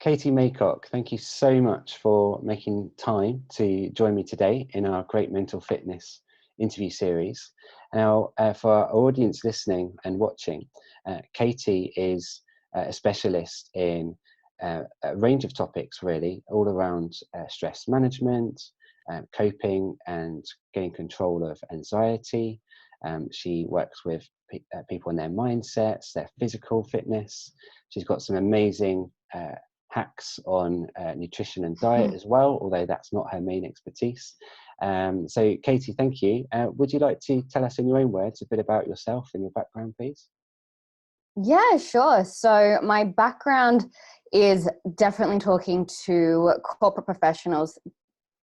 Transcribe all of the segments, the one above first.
Katie Maycock, thank you so much for making time to join me today in our Great Mental Fitness interview series. Now, for our audience listening and watching, Katie is a specialist in a range of topics, really, all around stress management, coping and gaining control of anxiety. She works with people and their mindsets, their physical fitness. She's got some amazing hacks on nutrition and diet as well, although that's not her main expertise. So Katie, thank you. Would you like to tell us in your own words a bit about yourself and your background, please? Yeah, sure. So my background is definitely talking to corporate professionals,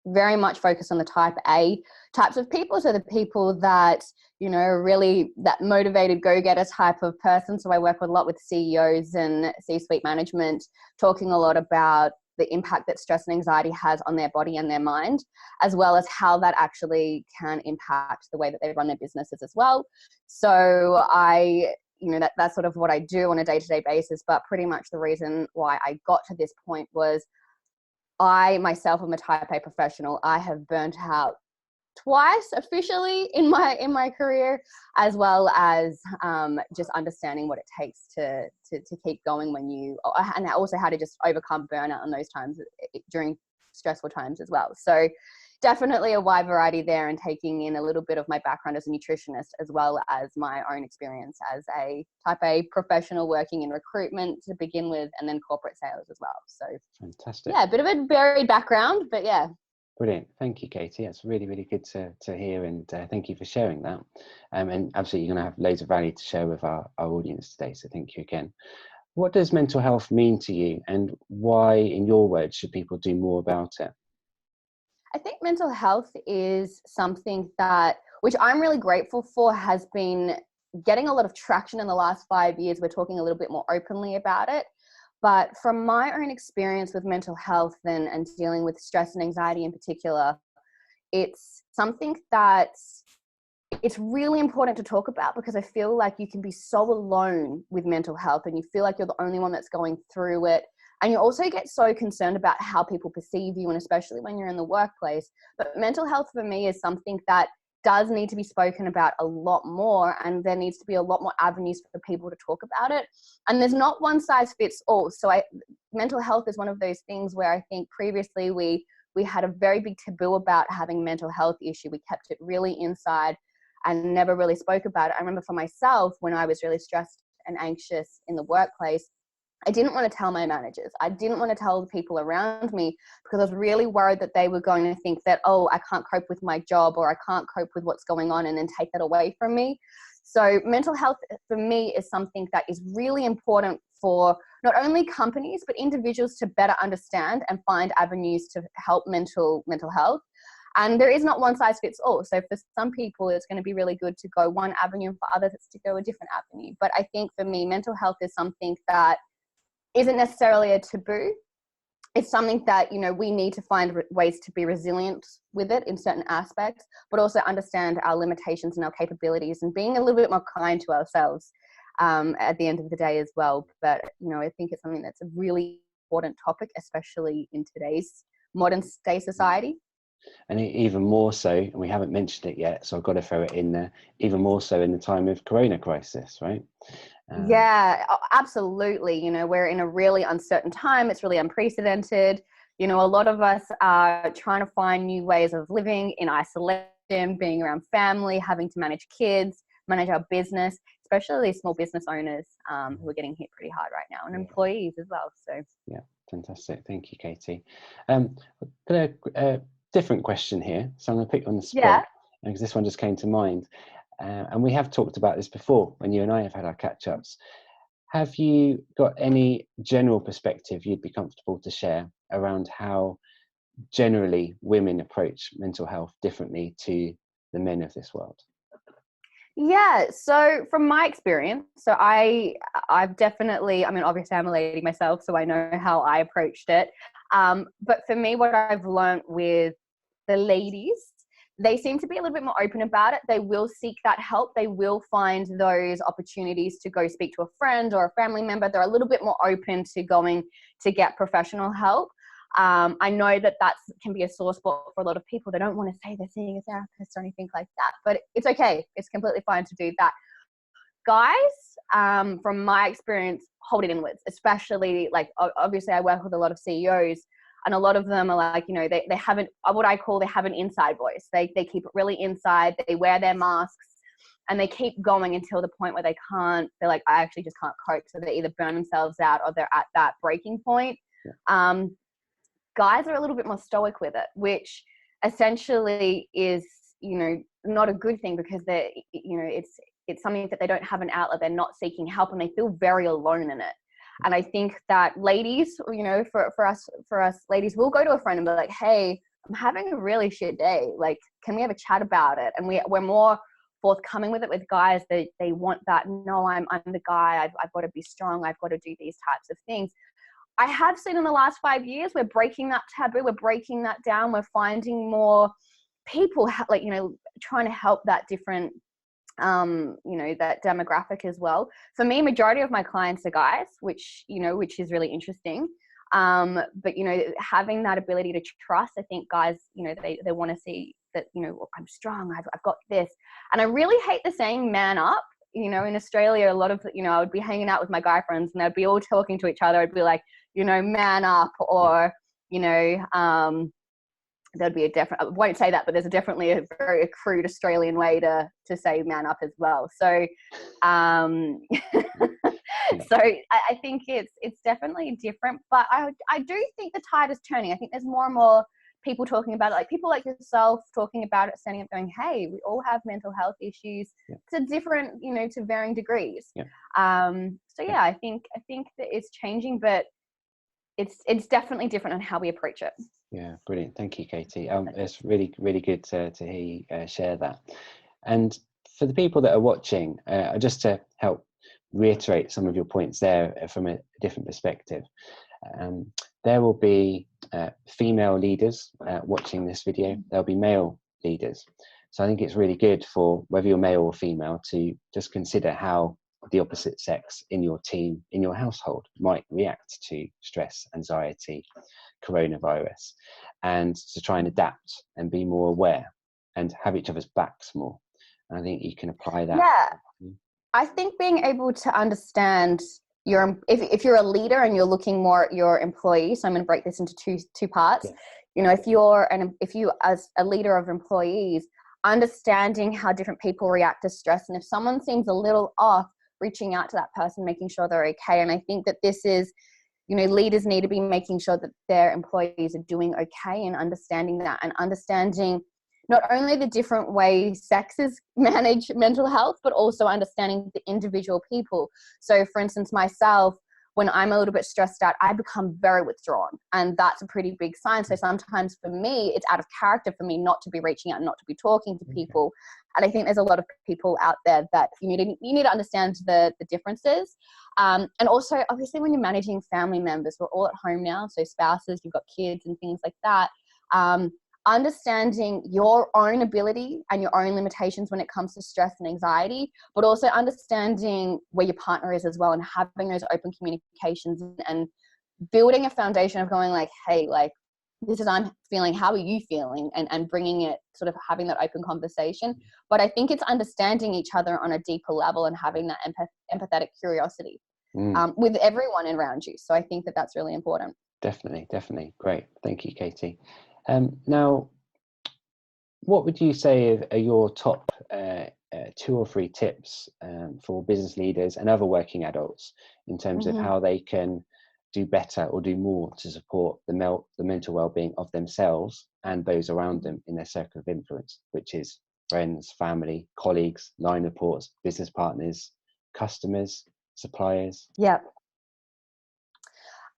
very much focused on the type A types of people. So the people that, really that motivated go-getter type of person. So I work a lot with CEOs and C-suite management, talking a lot about the impact that stress and anxiety has on their body and their mind, as well as how that actually can impact the way that they run their businesses as well. So that's sort of what I do on a day-to-day basis. But pretty much the reason why I got to this point was I myself am a type A professional. I have burnt out twice officially in my career, as well as just understanding what it takes to keep going and also how to just overcome burnout in those times during stressful times as well. So definitely a wide variety there, and taking in a little bit of my background as a nutritionist, as well as my own experience as a type A professional working in recruitment to begin with, and then corporate sales as well. So fantastic. Yeah, a bit of a varied background, but yeah. Brilliant. Thank you, Katie. That's really, really good to hear, and thank you for sharing that. And absolutely, you're going to have loads of value to share with our audience today, so thank you again. What does mental health mean to you, and why, in your words, should people do more about it? I think mental health is something which I'm really grateful for, has been getting a lot of traction in the last 5 years. We're talking a little bit more openly about it. But from my own experience with mental health and dealing with stress and anxiety in particular, it's something that it's really important to talk about, because I feel like you can be so alone with mental health and you feel like you're the only one that's going through it. And you also get so concerned about how people perceive you, and especially when you're in the workplace. But mental health for me is something that does need to be spoken about a lot more, and there needs to be a lot more avenues for people to talk about it. And there's not one size fits all. So mental health is one of those things where I think previously we had a very big taboo about having a mental health issue. We kept it really inside and never really spoke about it. I remember for myself, when I was really stressed and anxious in the workplace, I didn't want to tell my managers. I didn't want to tell the people around me, because I was really worried that they were going to think that, oh, I can't cope with my job, or I can't cope with what's going on, and then take that away from me. So mental health for me is something that is really important for not only companies, but individuals to better understand and find avenues to help mental health. And there is not one size fits all. So for some people, it's going to be really good to go one avenue, and for others, it's to go a different avenue. But I think for me, mental health is something that isn't necessarily a taboo. It's something that, we need to find ways to be resilient with it in certain aspects, but also understand our limitations and our capabilities, and being a little bit more kind to ourselves at the end of the day as well. But, I think it's something that's a really important topic, especially in today's modern day society. And even more so, and we haven't mentioned it yet, so I've got to throw it in there, even more so in the time of Corona crisis, right? Yeah, absolutely. We're in a really uncertain time. It's really unprecedented. A lot of us are trying to find new ways of living in isolation, being around family, having to manage kids, manage our business, especially small business owners who are getting hit pretty hard right now, and employees as well. So yeah, fantastic. Thank you, Katie. I've got a different question here, so I'm going to put you on the spot, because this one just came to mind. And we have talked about this before when you and I have had our catch-ups. Have you got any general perspective you'd be comfortable to share around how generally women approach mental health differently to the men of this world? Yeah, so from my experience, so I've definitely, obviously I'm a lady myself, so I know how I approached it. But for me, what I've learned with the ladies, they seem to be a little bit more open about it. They will seek that help. They will find those opportunities to go speak to a friend or a family member. They're a little bit more open to going to get professional help. I know that can be a sore spot for a lot of people. They don't want to say they're seeing a therapist or anything like that, but it's okay. It's completely fine to do that. Guys, from my experience, hold it inwards, especially like, obviously I work with a lot of CEOs, and a lot of them are like, you know, they haven't, what I call, they have an inside voice. They keep it really inside. They wear their masks and they keep going until the point where they're like, I actually just can't cope. So they either burn themselves out or they're at that breaking point. Yeah. Guys are a little bit more stoic with it, which essentially is, you know, not a good thing, because they're, you know, it's something that they don't have an outlet. They're not seeking help and they feel very alone in it. And I think that ladies, you know, for us ladies, we'll go to a friend and be like, hey, I'm having a really shit day. Like, can we have a chat about it? And we're more forthcoming with it. With guys, they want that, no, I'm the guy. I've got to be strong. I've got to do these types of things. I have seen in the last 5 years, we're breaking that taboo. We're breaking that down. We're finding more people, like, you know, trying to help that different, you know, that demographic as well. For me, majority of my clients are guys, which is really interesting. But, you know, having that ability to trust, I think guys, you know, they want to see that, you know, I'm strong, I've got this. And I really hate the saying man up. You know, in Australia, a lot of, you know, I would be hanging out with my guy friends and they'd be all talking to each other. I'd be like, you know, man up, or, you know, there'd be I won't say that, but there's definitely a very crude Australian way to say man up as well. So, so I think it's definitely different, but I do think the tide is turning. I think there's more and more people talking about it, like people like yourself talking about it, standing up going, hey, we all have mental health issues to different, you know, to varying degrees. So yeah, I think that it's changing, but it's definitely different on how we approach it. Yeah, brilliant. Thank you, Katie. It's really, really good to hear you share that. And for the people that are watching, just to help reiterate some of your points there from a different perspective, there will be female leaders watching this video. There'll be male leaders. So I think it's really good for whether you're male or female to just consider how the opposite sex in your team, in your household, might react to stress, anxiety, coronavirus, and to try and adapt and be more aware and have each other's backs more. And I think you can apply that. Yeah, I think being able to understand if you're a leader and you're looking more at your employees, so I'm going to break this into two parts. Yeah. You know, if you as a leader of employees, understanding how different people react to stress, and if someone seems a little off, reaching out to that person, making sure they're okay. And I think that this is, you know, leaders need to be making sure that their employees are doing okay, and understanding that, and understanding not only the different ways sexes manage mental health, but also understanding the individual people. So for instance, myself, when I'm a little bit stressed out, I become very withdrawn, and that's a pretty big sign. So sometimes for me, it's out of character for me not to be reaching out and not to be talking to people. And I think there's a lot of people out there that you need to understand the differences. And also, obviously, when you're managing family members, we're all at home now, so spouses, you've got kids and things like that. Understanding your own ability and your own limitations when it comes to stress and anxiety, but also understanding where your partner is as well, and having those open communications and building a foundation of going like, hey, like, this is I'm feeling, how are you feeling? And bringing it, sort of having that open conversation. But I think it's understanding each other on a deeper level and having that empathetic curiosity with everyone around you. So I think that that's really important. Definitely. Great. Thank you, Katie. Now, what would you say are your top 2 or 3 tips for business leaders and other working adults in terms of how they can do better or do more to support the mental well-being of themselves and those around them in their circle of influence, which is friends, family, colleagues, line reports, business partners, customers, suppliers? Yeah.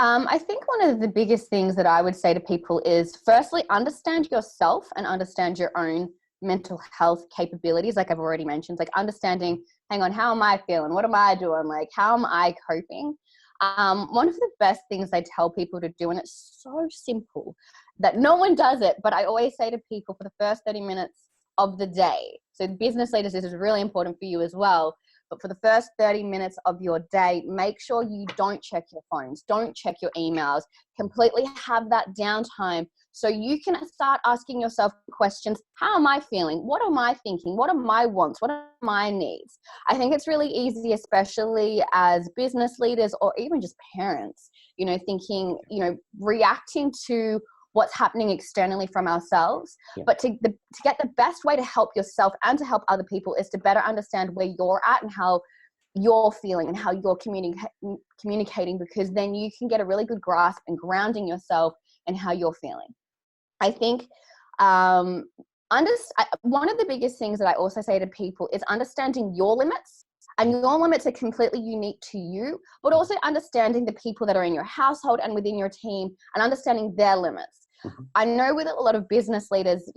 I think one of the biggest things that I would say to people is, firstly, understand yourself and understand your own mental health capabilities. Like I've already mentioned, like understanding, hang on, how am I feeling? What am I doing? Like, how am I coping? One of the best things I tell people to do, and it's so simple that no one does it, but I always say to people, for the first 30 minutes of the day. So business leaders, this is really important for you as well. But for the first 30 minutes of your day, make sure you don't check your phones, don't check your emails, completely have that downtime so you can start asking yourself questions. How am I feeling? What am I thinking? What are my wants? What are my needs? I think it's really easy, especially as business leaders or even just parents, thinking, reacting to what's happening externally from ourselves. Yeah. But to get the best way to help yourself and to help other people is to better understand where you're at and how you're feeling and how you're communicating, because then you can get a really good grasp and grounding yourself and how you're feeling. I think one of the biggest things that I also say to people is understanding your limits. And your limits are completely unique to you, but also understanding the people that are in your household and within your team and understanding their limits. Mm-hmm. I know with a lot of business leaders,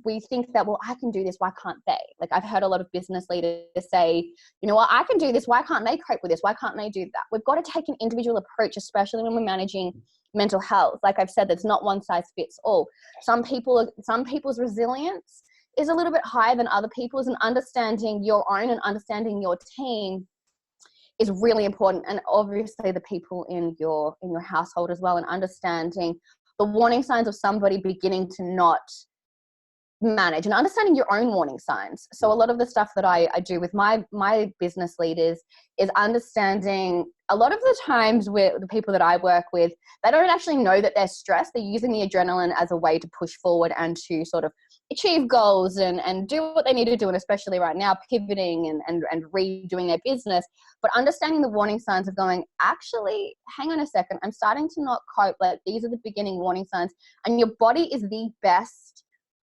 we think that, well, I can do this, why can't they? Like I've heard a lot of business leaders say, well, I can do this, why can't they cope with this? Why can't they do that? We've got to take an individual approach, especially when we're managing mental health. Like I've said, that's not one size fits all. Some people's resilience is a little bit higher than other people's, and understanding your own and understanding your team is really important. And obviously the people in your household as well, and understanding the warning signs of somebody beginning to not manage and understanding your own warning signs. So a lot of the stuff that I do with my business leaders is understanding a lot of the times with the people that I work with, they don't actually know that they're stressed. They're using the adrenaline as a way to push forward and to sort of achieve goals and do what they need to do. And especially right now, pivoting and redoing their business, but understanding the warning signs of going, actually, hang on a second, I'm starting to not cope. Like these are the beginning warning signs, and your body is the best,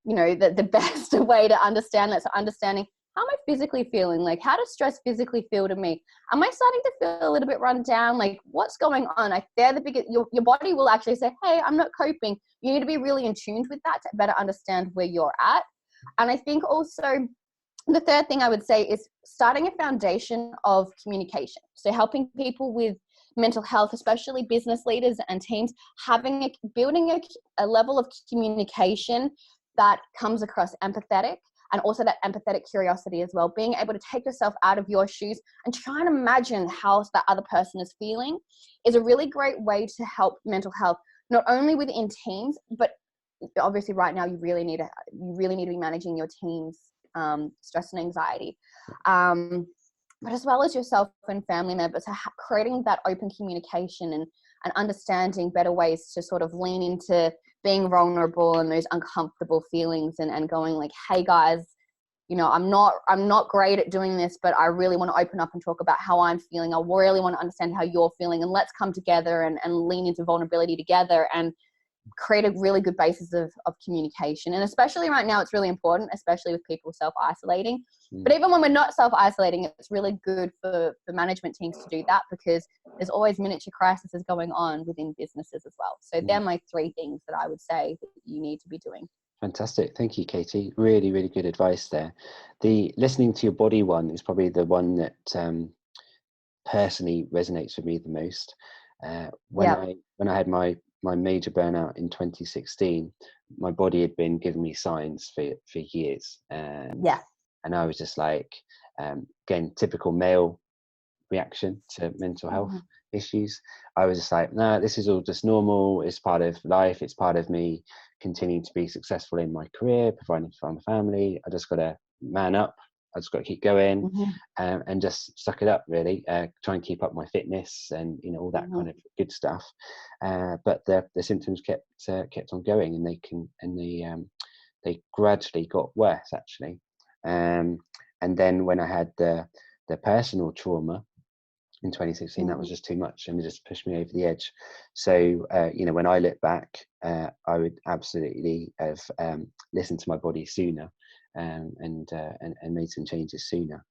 the best way to understand that. So understanding, how am I physically feeling? Like, how does stress physically feel to me? Am I starting to feel a little bit run down? Like, what's going on? Like, they're the biggest, your body will actually say, hey, I'm not coping. You need to be really in tune with that to better understand where you're at. And I think also the third thing I would say is starting a foundation of communication. So helping people with mental health, especially business leaders and teams, building a level of communication that comes across empathetic, and also that empathetic curiosity as well. Being able to take yourself out of your shoes and try and imagine how that other person is feeling is a really great way to help mental health, not only within teams, but obviously right now you really need to be managing your team's stress and anxiety. But as well as yourself and family members, creating that open communication and understanding better ways to sort of lean into being vulnerable and those uncomfortable feelings and going like, hey guys, I'm not great at doing this, but I really want to open up and talk about how I'm feeling. I really want to understand how you're feeling, and let's come together and lean into vulnerability together and create a really good basis of communication. And especially right now, it's really important, especially with people self-isolating. But even when we're not self-isolating, it's really good for management teams to do that, because there's always miniature crises going on within businesses as well. So they're my three things that I would say that you need to be doing. Fantastic. Thank you, Katie. Really, really good advice there. The listening to your body one is probably the one that personally resonates with me the most. When I had my major burnout in 2016, my body had been giving me signs for years. And I was just like, again, typical male reaction to mental health issues. I was just like, no, this is all just normal. It's part of life. It's part of me continuing to be successful in my career, providing for my family. I just got to man up. I just got to keep going and just suck it up, really. Try and keep up my fitness and all that kind of good stuff. But the symptoms kept on going, and they gradually got worse, actually. And then when I had the personal trauma in 2016, that was just too much, and it just pushed me over the edge. So when I look back, I would absolutely have listened to my body sooner. And made some changes sooner.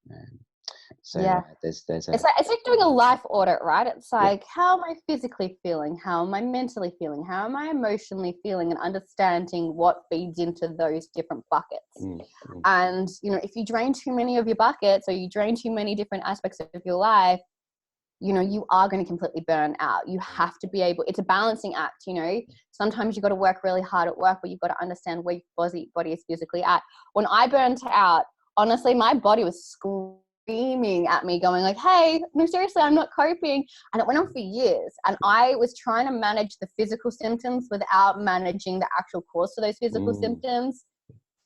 There's it's like doing a life audit, right? It's like, how am I physically feeling? How am I mentally feeling? How am I emotionally feeling? And understanding what feeds into those different buckets. And if you drain too many of your buckets, or you drain too many different aspects of your life, you know, you are going to completely burn out. You have to be able, it's a balancing act, you know. Sometimes you've got to work really hard at work, but you've got to understand where your body is physically at. When I burnt out, honestly, my body was screaming at me, going like, hey, no, seriously, I'm not coping. And it went on for years. And I was trying to manage the physical symptoms without managing the actual cause of those physical symptoms.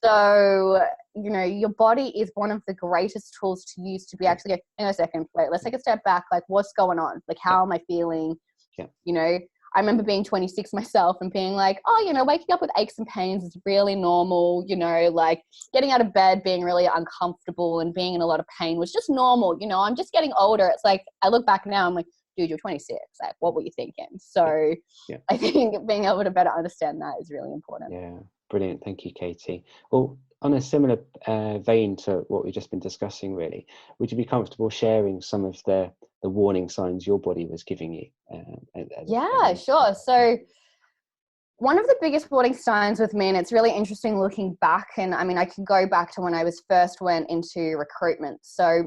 So, you know, your body is one of the greatest tools to use to be actually go, hang on a second, wait, let's take a step back. Like, what's going on? Like, how am I feeling? You know, I remember being 26 myself and being like, oh, you know, waking up with aches and pains is really normal. You know, like getting out of bed, being really uncomfortable and being in a lot of pain was just normal. You know, I'm just getting older. It's like, I look back now, I'm like, dude, you're 26. Like, what were you thinking? So I think being able to better understand that is really important. Yeah. Brilliant. Thank you, Katie. Well, on a similar vein to what we've just been discussing, really, would you be comfortable sharing some of the warning signs your body was giving you? Yeah, sure. So one of the biggest warning signs with me, and it's really interesting looking back, and I mean, I can go back to when I was first went into recruitment. So,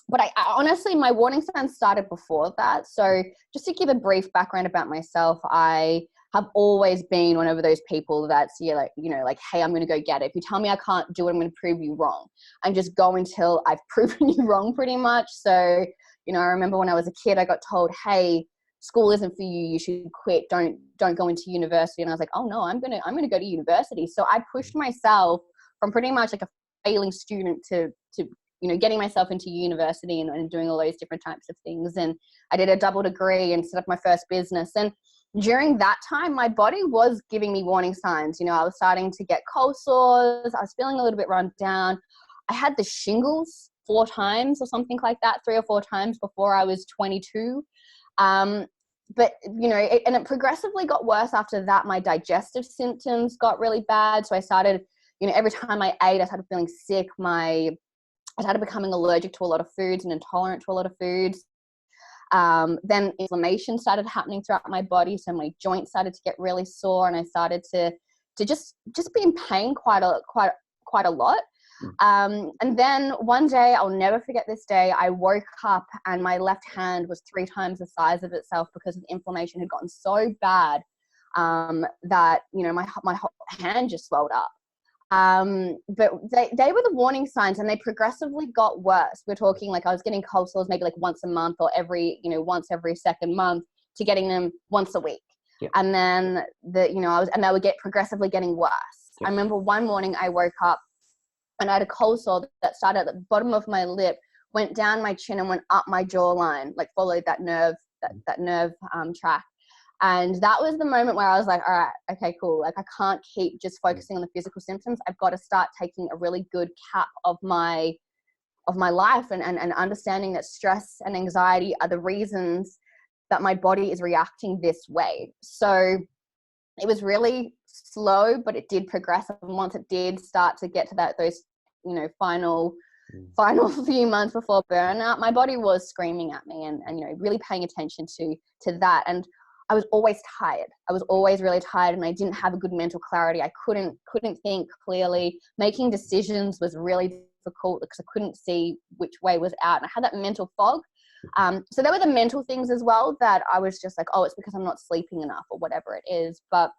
but I honestly, my warning signs started before that. So just to give a brief background about myself, I have always been one of those people that's, like, you know, like, hey, I'm going to go get it. If you tell me I can't do it, I'm going to prove you wrong. And just go until I've proven you wrong, pretty much. So, you know, I remember when I was a kid, I got told, hey, school isn't for you. You should quit. Don't go into university. And I was like, oh no, I'm going to go to university. So I pushed myself from pretty much like a failing student to you know, getting myself into university and doing all those different types of things. And I did a double degree and set up my first business. And during that time, my body was giving me warning signs. You know, I was starting to get cold sores. I was feeling a little bit run down. I had the shingles 4 times or something like that, 3 or 4 times before I was 22. But, you know, it progressively got worse after that. My digestive symptoms got really bad. So I started, you know, every time I ate, I started feeling sick. I started becoming allergic to a lot of foods and intolerant to a lot of foods. Then inflammation started happening throughout my body. So my joints started to get really sore, and I started to just be in pain quite a lot. And then one day, I'll never forget this day, I woke up and my left hand was 3 times the size of itself because the inflammation had gotten so bad that, you know, my whole hand just swelled up. But they were the warning signs, and they progressively got worse. We're talking like I was getting cold sores maybe like once a month, or once every second month, to getting them once a week. And then they would get progressively getting worse. I remember one morning I woke up and I had a cold sore that started at the bottom of my lip, went down my chin and went up my jawline, like followed that nerve track. And that was the moment where I was like, all right, okay, cool. Like, I can't keep just focusing on the physical symptoms. I've got to start taking a really good cap of my life and understanding that stress and anxiety are the reasons that my body is reacting this way. So it was really slow, but it did progress. And once it did start to get to those, you know, final few months before burnout, my body was screaming at me and you know, really paying attention to that. And I was always tired. I was always really tired, and I didn't have a good mental clarity. I couldn't think clearly. Making decisions was really difficult because I couldn't see which way was out. And I had that mental fog. So there were the mental things as well that I was just like, oh, it's because I'm not sleeping enough or whatever it is. But,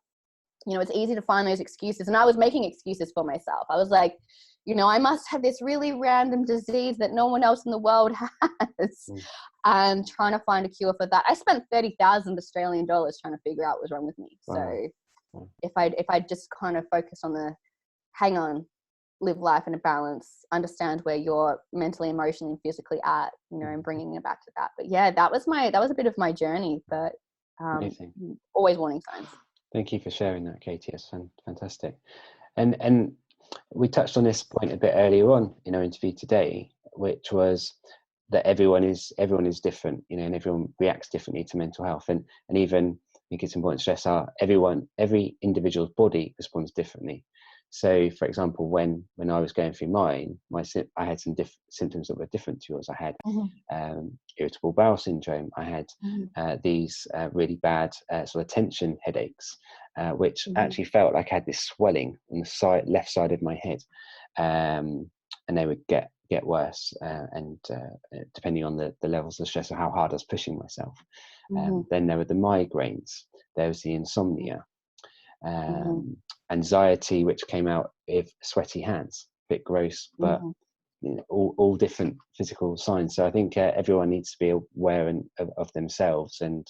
you know, it's easy to find those excuses. And I was making excuses for myself. I was like, you know, I must have this really random disease that no one else in the world has. And trying to find a cure for that. I spent 30,000 Australian dollars trying to figure out what was wrong with me. So if I just kind of focus on hang on, live life in a balance, understand where you're mentally, emotionally, and physically at, you know, and bringing it back to that. But yeah, that was a bit of my journey, but always warning signs. Thank you for sharing that, Katie. It's fantastic. And we touched on this point a bit earlier on in our interview today, which was that everyone is different, you know, and everyone reacts differently to mental health. And even, I think it's important to stress every individual's body responds differently. So, for example, when I was going through mine, I had some symptoms that were different to yours. I had irritable bowel syndrome. I had these really bad sort of tension headaches, which actually felt like I had this swelling on the left side of my head, and they would get get worse, and depending on the levels of stress or how hard I was pushing myself. Then there were the migraines, there was the insomnia, anxiety, which came out with sweaty hands, a bit gross, but all different physical signs. So I think everyone needs to be aware of themselves and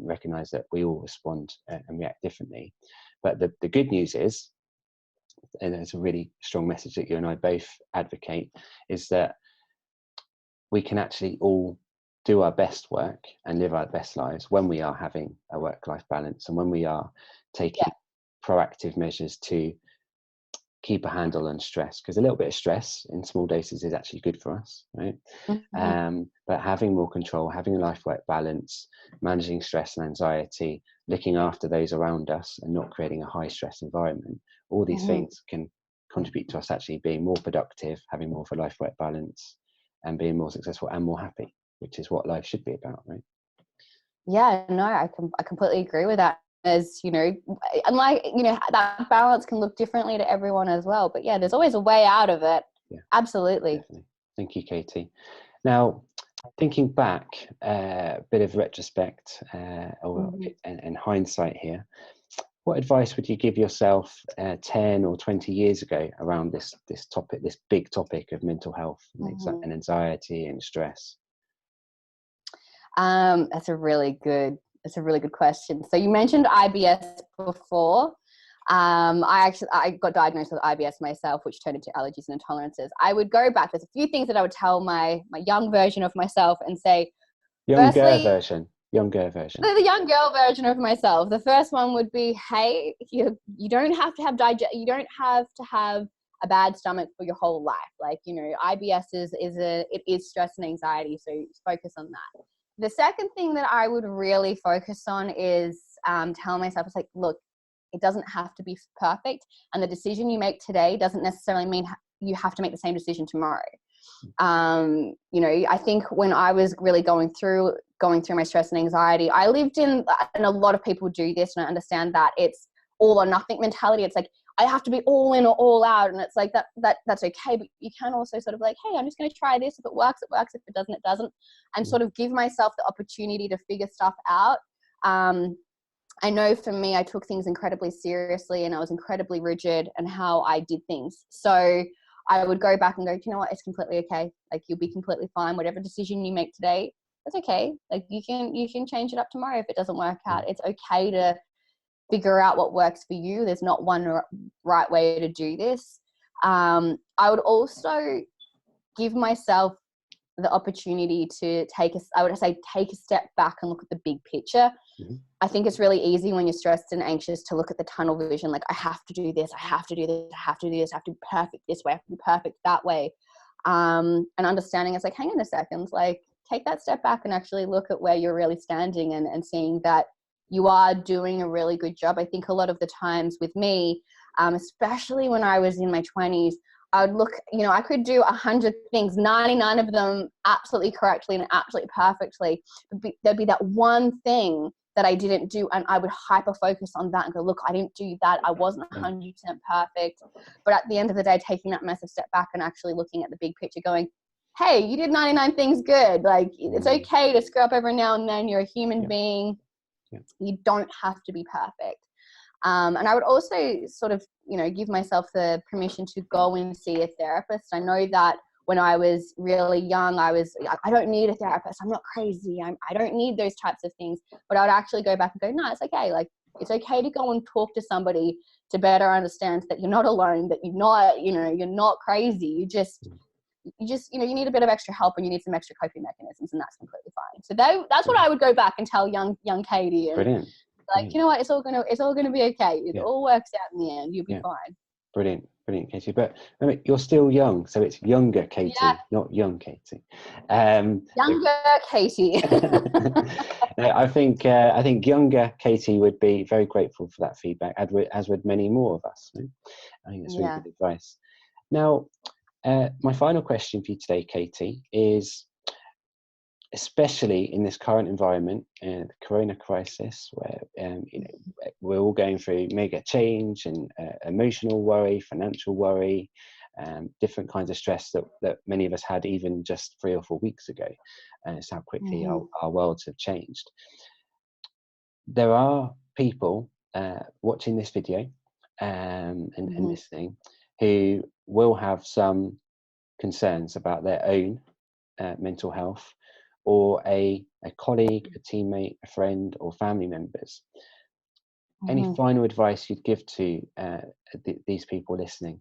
recognize that we all respond and react differently. But the good news is, and it's a really strong message that you and I both advocate, is that we can actually all do our best work and live our best lives when we are having a work-life balance, and when we are taking proactive measures to keep a handle on stress, because a little bit of stress in small doses is actually good for us, right? But having more control, having a life-work balance, managing stress and anxiety, looking after those around us and not creating a high stress environment, all these things can contribute to us actually being more productive, having more of a life-work balance, and being more successful and more happy, which is what life should be about, right? Yeah, no, I completely agree with that. As you know, and like, you know, that balance can look differently to everyone as well, but yeah, there's always a way out of it. Absolutely. Definitely. Thank you, Katie. Now, thinking back, a bit of retrospect and hindsight here, what advice would you give yourself 10 or 20 years ago around this topic, this big topic of mental health and anxiety and stress? That's a really good question. So you mentioned IBS before. I got diagnosed with IBS myself, which turned into allergies and intolerances. I would go back. There's a few things that I would tell my young version of myself and say. Younger version. The young girl version of myself. The first one would be, hey, you don't have to have you don't have to have a bad stomach for your whole life. Like, you know, IBS is stress and anxiety, so focus on that. The second thing that I would really focus on is telling myself, it's like, look, it doesn't have to be perfect, and the decision you make today doesn't necessarily mean you have to make the same decision tomorrow. You know, I think when I was really going through my stress and anxiety, I lived in, and a lot of people do this, and I understand that it's all or nothing mentality. It's like, I have to be all in or all out, and it's like that's okay, but you can also sort of like, hey, I'm just going to try this. If it works, it works. If it doesn't, it doesn't, and sort of give myself the opportunity to figure stuff out. I know for me, I took things incredibly seriously, and I was incredibly rigid in how I did things. So I would go back and go, you know what, it's completely okay. Like, you'll be completely fine. Whatever decision you make today, that's okay. Like, you can change it up tomorrow if it doesn't work out. It's okay to figure out what works for you. There's not one right way to do this. I would also give myself the opportunity to take a step back and look at the big picture. I think it's really easy when you're stressed and anxious to look at the tunnel vision, like, I have to do this, I have to do this, I have to do this, I have to be perfect this way, I have to be perfect that way. And understanding it's like, hang on a second, like, take that step back and actually look at where you're really standing and seeing that you are doing a really good job. I think a lot of the times with me, especially when I was in my 20s, I would look, you know, I could do 100 things, 99 of them absolutely correctly and absolutely perfectly. There'd be that one thing that I didn't do, and I would hyper focus on that and go, look, I didn't do that. I wasn't 100% perfect. But at the end of the day, taking that massive step back and actually looking at the big picture, going, hey, you did 99 things good. Like, it's okay to screw up every now and then. You're a human being. You don't have to be perfect. And I would also sort of, you know, give myself the permission to go and see a therapist. I know that when I was really young, I don't need a therapist. I'm not crazy. I don't need those types of things. But I would actually go back and go, no, it's okay. Like, it's okay to go and talk to somebody to better understand that you're not alone, that you're not crazy. You just, you know, you need a bit of extra help and you need some extra coping mechanisms, and that's completely fine. So that's what I would go back and tell young Katie. And Brilliant. Like, you know what, it's all gonna be okay. It all works out in the end. You'll be fine. Brilliant, Katie. But I mean, you're still young, so it's younger Katie, not young Katie. Younger Katie. No, I think younger Katie would be very grateful for that feedback, as would many more of us. I think it's really good advice. Now, my final question for you today, Katie, is, especially in this current environment, the corona crisis, where you know, we're all going through mega change and emotional worry, financial worry, different kinds of stress that many of us had even just 3 or 4 weeks ago. And it's how quickly our worlds have changed. There are people watching this video and listening who will have some concerns about their own mental health, or a colleague, a teammate, a friend, or family members. Any final advice you'd give to these people listening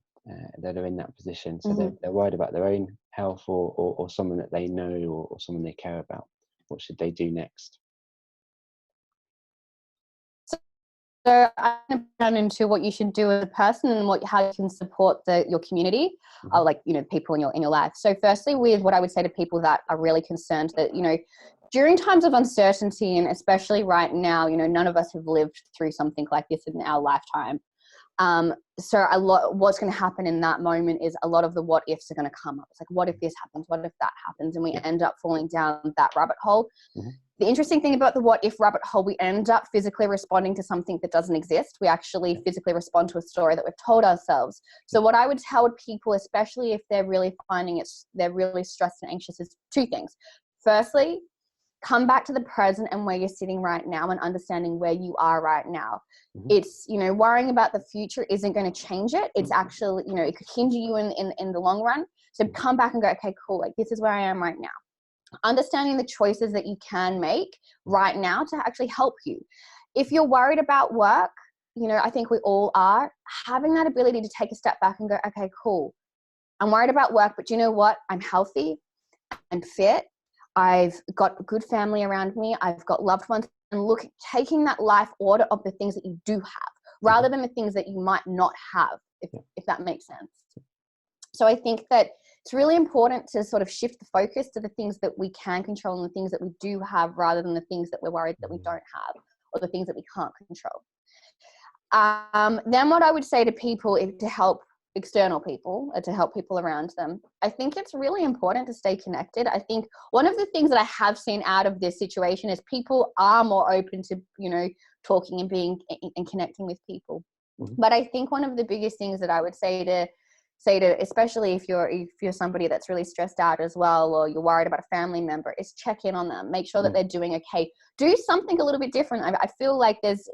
that are in that position? So they're worried about their own health, or someone that they know, or someone they care about. What should they do next? So I'm going to turn into what you should do as a person and how you can support your community, or like, people in your life. So firstly, with what I would say to people that are really concerned that, during times of uncertainty, and especially right now, none of us have lived through something like this in our lifetime. So what's going to happen in that moment is a lot of the what ifs are going to come up. It's like, what if this happens? What if that happens? And we end up falling down that rabbit hole. The interesting thing about the what if rabbit hole, we end up physically responding to something that doesn't exist. We actually physically respond to a story that we've told ourselves. So what I would tell people, especially if they're really finding they're really stressed and anxious, is 2 things. Firstly, come back to the present and where you're sitting right now, and understanding where you are right now. It's, worrying about the future isn't going to change it. It's actually, it could hinder you in the long run. So come back and go, okay, cool. Like, this is where I am right now. Understanding the choices that you can make right now to actually help you. If you're worried about work, I think we all are, having that ability to take a step back and go, okay, cool. I'm worried about work, but you know what? I'm healthy. I'm fit. I've got a good family around me. I've got loved ones. And taking that life order of the things that you do have, rather than the things that you might not have, if that makes sense. So I think that it's really important to sort of shift the focus to the things that we can control and the things that we do have, rather than the things that we're worried that we don't have, or the things that we can't control. Then what I would say to people is to help external people, or to help people around them. I think it's really important to stay connected. I think one of the things that I have seen out of this situation is people are more open to, talking and being and connecting with people. But I think one of the biggest things that I would say to, especially if you're somebody that's really stressed out as well, or you're worried about a family member, is check in on them. Make sure that they're doing okay. Do something a little bit different. I feel like there's,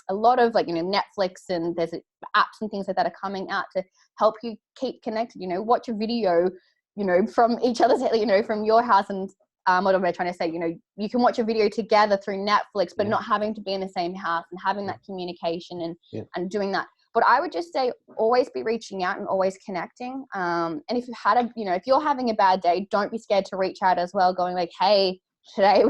a lot of like, Netflix, and there's apps and things like that are coming out to help you keep connected. Watch a video, from each other's, from your house, and what am I trying to say? You can watch a video together through Netflix, but not having to be in the same house, and having that communication and doing that. But I would just say, always be reaching out and always connecting. And if you've had if you're having a bad day, don't be scared to reach out as well, going like, hey, today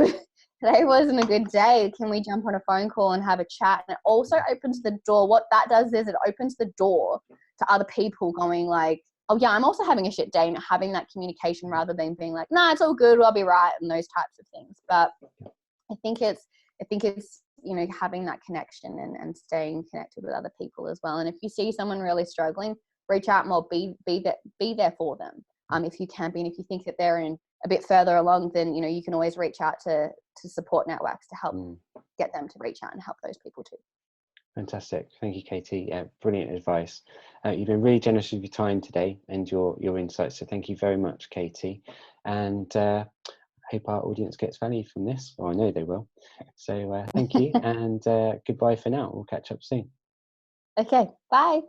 wasn't a good day. Can we jump on a phone call and have a chat? And it also opens the door. What that does is it opens the door to other people going like, oh yeah, I'm also having a shit day, and having that communication, rather than being like, nah, it's all good, I'll be right, and those types of things. But I think it's having that connection and staying connected with other people as well. And if you see someone really struggling, reach out more, be there for them. If you can be, and if you think that they're in a bit further along, then you can always reach out to support networks to help get them to reach out and help those people too. Fantastic. Thank you, Katie. Brilliant advice. You've been really generous with your time today and your insights. So thank you very much, Katie. And I hope our audience gets value from this. Well, I know they will. So thank you, and goodbye for now. We'll catch up soon. Okay, bye.